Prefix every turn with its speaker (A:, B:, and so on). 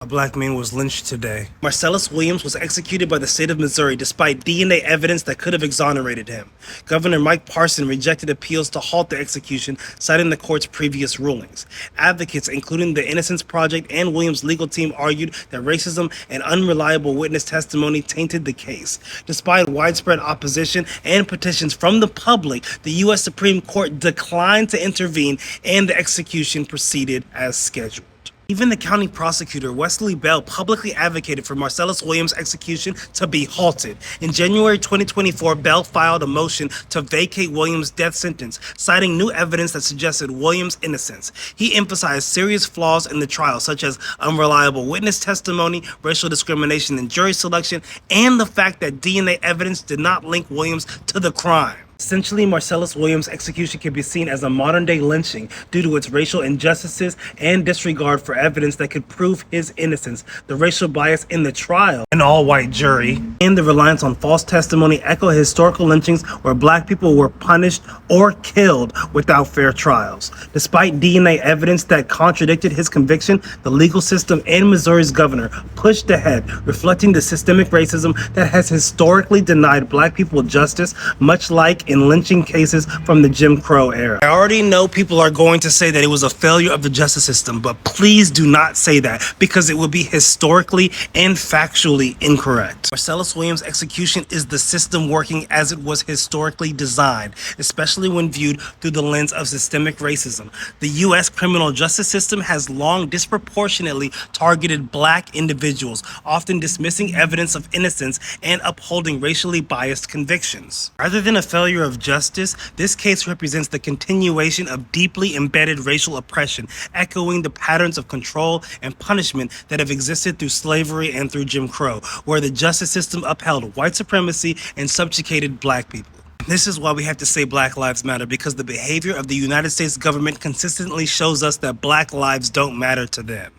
A: A black man was lynched today. Marcellus Williams was executed by the state of Missouri despite DNA evidence that could have exonerated him. Governor Mike Parson rejected appeals to halt the execution, citing the court's previous rulings. Advocates, including the Innocence Project and Williams' legal team, argued that racism and unreliable witness testimony tainted the case. Despite widespread opposition and petitions from the public, the U.S. Supreme Court declined to intervene and the execution proceeded as scheduled. Even the county prosecutor, Wesley Bell, publicly advocated for Marcellus Williams' execution to be halted. In January 2024, Bell filed a motion to vacate Williams' death sentence, citing new evidence that suggested Williams' innocence. He emphasized serious flaws in the trial, such as unreliable witness testimony, racial discrimination in jury selection, and the fact that DNA evidence did not link Williams to the crime. Essentially, Marcellus Williams' execution can be seen as a modern-day lynching due to its racial injustices and disregard for evidence that could prove his innocence, the racial bias in the trial, an all-white jury, and the reliance on false testimony echo historical lynchings where black people were punished or killed without fair trials. Despite DNA evidence that contradicted his conviction, the legal system and Missouri's governor pushed ahead, reflecting the systemic racism that has historically denied black people justice, much like in lynching cases from the Jim Crow era. I already know people are going to say that it was a failure of the justice system, but please do not say that because it would be historically and factually incorrect. Marcellus Williams' execution is the system working as it was historically designed, especially when viewed through the lens of systemic racism. The U.S. criminal justice system has long disproportionately targeted black individuals, often dismissing evidence of innocence and upholding racially biased convictions. Rather than a failure of justice, this case represents the continuation of deeply embedded racial oppression, echoing the patterns of control and punishment that have existed through slavery and through Jim Crow, where the justice system upheld white supremacy and subjugated black people. This is why we have to say Black Lives Matter, because the behavior of the United States government consistently shows us that black lives don't matter to them.